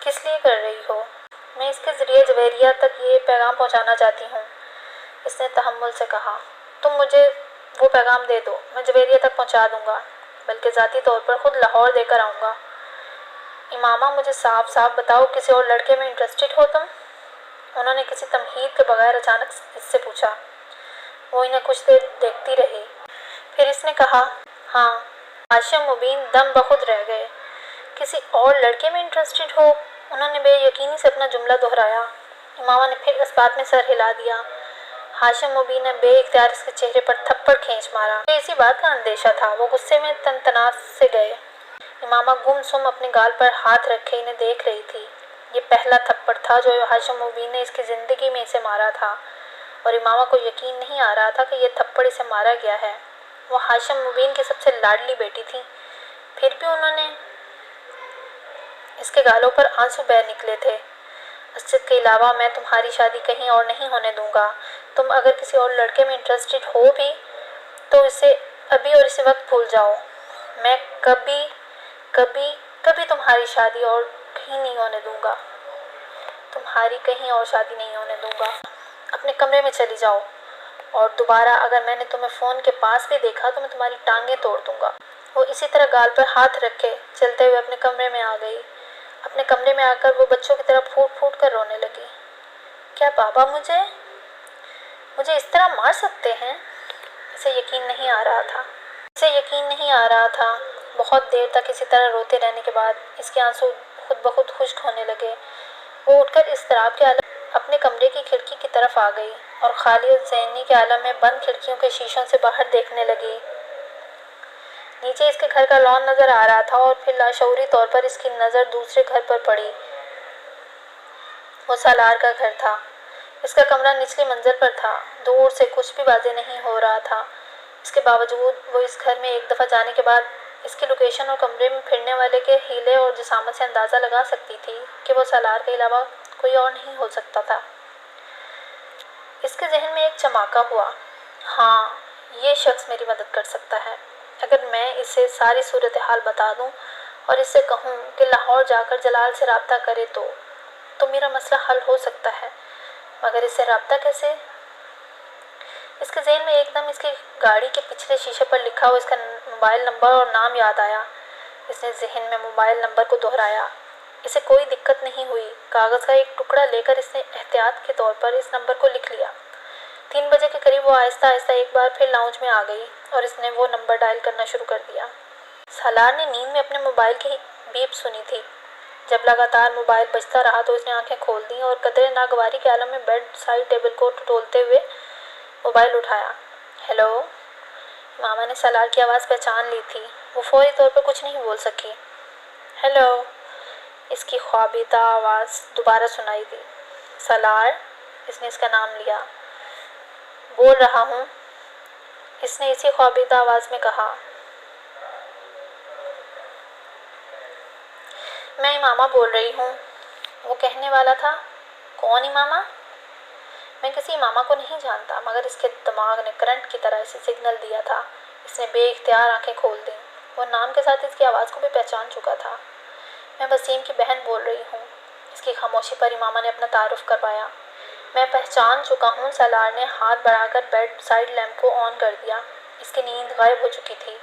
کس لیے کر رہی ہو؟ میں اس کے ذریعے جویریہ تک یہ پیغام پہنچانا چاہتی ہوں، اس نے تحمل سے کہا۔ تم مجھے وہ پیغام دے دو، میں جویریہ تک پہنچا دوں گا، بلکہ ذاتی طور پر خود لاہور دے کر آؤں گا۔ امامہ مجھے صاف صاف بتاؤ، کسی اور لڑکے میں انٹرسٹڈ ہو تم؟ انہوں نے کسی تمہید کے بغیر اچانک اس سے پوچھا۔ وہ انہیں کچھ دیر دیکھتی رہی، پھر اس نے کہا، ہاں۔ ہاشم مبین دم بخود رہ گئے۔ کسی اور لڑکے میں انٹرسٹڈ ہو؟ انہوں نے بے یقینی سے اپنا جملہ دہرایا۔ امامہ نے پھر اس بات میں سر ہلا دیا۔ ہاشم مبین نے بے اختیار اس کے چہرے پر تھپڑ کھینچ مارا۔ اسی بات کا اندیشہ تھا۔ وہ غصے میں تنتناس سے گئے۔ امامہ گم سم اپنے گال پر ہاتھ رکھے انہیں دیکھ رہی تھی۔ یہ پہلا تھپڑ تھا جو ہاشم مبین نے اس کی زندگی میں اسے مارا تھا، اور امامہ کو یقین نہیں آ رہا تھا کہ یہ تھپڑ اسے مارا گیا ہے۔ وہ ہاشم مبین کی سب سے لاڈلی بیٹی تھی، پھر بھی انہوں نے اس کے گالوں پر آنسو بہہ نکلے تھے۔ اسجد کے علاوہ میں تمہاری شادی کہیں اور نہیں ہونے دوں گا۔ تم اگر کسی اور لڑکے میں انٹرسٹڈ ہو بھی تو اسے ابھی اور اسی وقت بھول جاؤ۔ میں کبھی تمہاری شادی اور کہیں نہیں ہونے دوں گا۔ تمہاری کہیں اور شادی نہیں ہونے دوں گا۔ اپنے کمرے میں چلی جاؤ، اور دوبارہ اگر میں نے تمہیں فون کے پاس بھی دیکھا تو میں تمہاری ٹانگیں توڑ دوں گا۔ وہ اسی طرح گال پر ہاتھ رکھے چلتے ہوئے اپنے کمرے میں آ گئی۔ اپنے کمرے میں آ کر وہ بچوں کی طرح پھوٹ پھوٹ کر رونے لگی۔ کیا بابا مجھے اس طرح مار سکتے ہیں؟ اسے یقین نہیں آ رہا تھا۔ بہت دیر تک اسی طرح روتے رہنے کے بعد اس کے آنسو خود بخود خشک ہونے لگے۔ وہ اٹھ کر اضطراب کے عالم اپنے کمرے کی کھڑکی کی طرف آ گئی اور خالی ذہنی کے عالم میں بند کھڑکیوں کے شیشوں سے باہر دیکھنے لگی۔ نیچے اس کے گھر کا لان نظر آ رہا تھا، اور پھر لاشعوری طور پر اس کی نظر دوسرے گھر پر پڑی۔ وہ سالار کا گھر تھا۔ اس کا کمرہ نچلی منزل پر تھا۔ دور سے کچھ بھی واضح نہیں ہو رہا تھا۔ اس کے باوجود وہ اس گھر میں ایک دفعہ جانے کے بعد اس کی لوکیشن اور کمرے میں پھرنے والے کے ہیلے اور جسامت سے اندازہ لگا سکتی تھی کہ وہ سالار کے علاوہ کوئی اور نہیں ہو سکتا تھا۔ اس کے ذہن میں ایک چماکہ ہوا۔ ہاں، یہ شخص میری مدد کر سکتا ہے۔ اگر میں اسے ساری صورتحال بتا دوں اور اس سے کہوں کہ لاہور جا کر جلال سے رابطہ کرے تو میرا مسئلہ حل ہو سکتا ہے، مگر اس سے رابطہ کیسے؟ اس کے ذہن میں ایک دم اس کی گاڑی کے پچھلے شیشے پر لکھا ہوا اس کا موبائل نمبر اور نام یاد آیا۔ اس نے ذہن میں موبائل نمبر کو دہرایا۔ اسے کوئی دقت نہیں ہوئی۔ کاغذ کا ایک ٹکڑا لے کر اس نے احتیاط کے طور پر اس نمبر کو لکھ لیا۔ 3 بجے کے قریب وہ آہستہ آہستہ ایک بار پھر لاؤنج میں آ گئی اور اس نے وہ نمبر ڈائل کرنا شروع کر دیا۔ سالار نے نیند میں اپنے موبائل کی بیپ سنی تھی۔ جب لگاتار موبائل بجتا رہا تو اس نے آنکھیں کھول دیں اور قدرے ناگواری کے عالم میں بیڈ سائڈ ٹیبل کو ٹٹولتے ہوئے موبائل اٹھایا۔ ہیلو؟ ماما نے سالار کی آواز پہچان لی تھی۔ وہ فوری طور پر کچھ نہیں بول سکی۔ ہیلو؟ اس کی خوابیدہ آواز دوبارہ سنائی دی۔ سالار؟ اس نے اس کا نام لیا۔ بول رہا ہوں، اس نے اسی خوابیدہ آواز میں کہا۔ میں امامہ بول رہی ہوں، وہ کہنے والا تھا۔ کون امامہ؟ میں کسی امامہ کو نہیں جانتا، مگر اس کے دماغ نے کرنٹ کی طرح اسے سگنل دیا تھا۔ اس نے بے اختیار آنکھیں کھول دیں۔ وہ نام کے ساتھ اس کی آواز کو بھی پہچان چکا تھا۔ میں وسیم کی بہن بول رہی ہوں۔ اس کی خاموشی پر امامہ نے اپنا تعارف کروایا۔ میں پہچان چکا ہوں۔ سالار نے ہاتھ بڑھا کر بیڈ سائڈ لیمپ کو آن کر دیا۔ اس کی نیند غائب ہو چکی تھی۔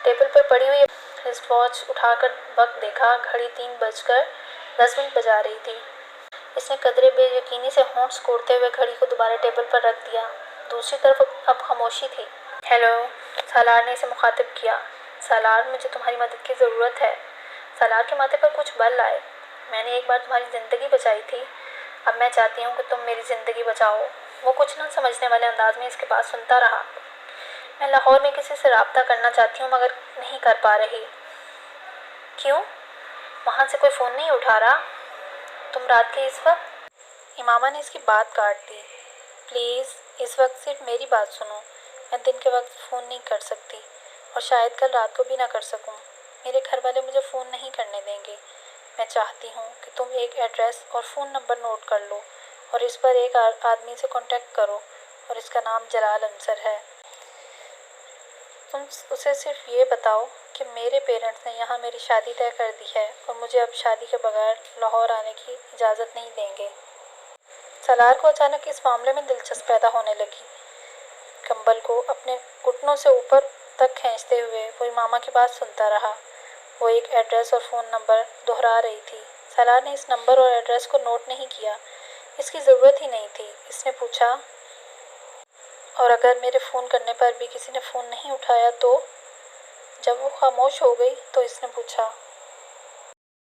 ٹیبل پر پڑی ہوئی رسٹ واچ اٹھا کر وقت دیکھا۔ گھڑی 3:10 بجا رہی تھی۔ اس نے قدرے بے یقینی سے ہونٹ سکوڑتے ہوئے گھڑی کو دوبارہ ٹیبل پر رکھ دیا۔ دوسری طرف اب خاموشی تھی۔ ہیلو؟ سالار نے اسے مخاطب کیا۔ سالار، مجھے تمہاری مدد کی ضرورت ہے۔ سالار کے ماتھے پر کچھ بل آئے۔ میں نے ایک بار تمہاری زندگی بچائی تھی، اب میں چاہتی ہوں کہ تم میری زندگی بچاؤ۔ وہ کچھ نہ سمجھنے والے انداز میں اس کے پاس سنتا رہا۔ میں لاہور میں کسی سے رابطہ کرنا چاہتی ہوں مگر نہیں کر پا رہی۔ کیوں؟ وہاں سے کوئی فون نہیں اٹھا رہا؟ تم رات کے اس وقت؟ امامہ نے اس کی بات کاٹ دی۔ پلیز اس وقت صرف میری بات سنو۔ میں دن کے وقت فون نہیں کر سکتی، اور شاید کل رات کو بھی نہ کر سکوں۔ میرے گھر والے مجھے فون نہیں کرنے دیں گے۔ میں چاہتی ہوں کہ تم ایک ایڈریس اور فون نمبر نوٹ کر لو اور اس پر ایک آدمی سے کانٹیکٹ کرو، اور اس کا نام جلال انصر ہے۔ تم اسے صرف یہ بتاؤ کہ میرے پیرنٹس نے یہاں میری شادی طے کر دی ہے اور مجھے اب شادی کے بغیر لاہور آنے کی اجازت نہیں دیں گے۔ سالار کو اچانک اس معاملے میں دلچسپی پیدا ہونے لگی۔ کمبل کو اپنے گھٹنوں سے اوپر تک کھینچتے ہوئے وہ ماما کی بات سنتا رہا۔ وہ ایک ایڈریس اور فون نمبر دہرا رہی تھی۔ سالار نے اس نمبر اور ایڈریس کو نوٹ نہیں کیا۔ اس کی ضرورت ہی نہیں تھی۔ اس نے پوچھا، اور اگر میرے فون کرنے پر بھی کسی نے فون نہیں اٹھایا تو؟ جب وہ خاموش ہو گئی تو اس نے پوچھا،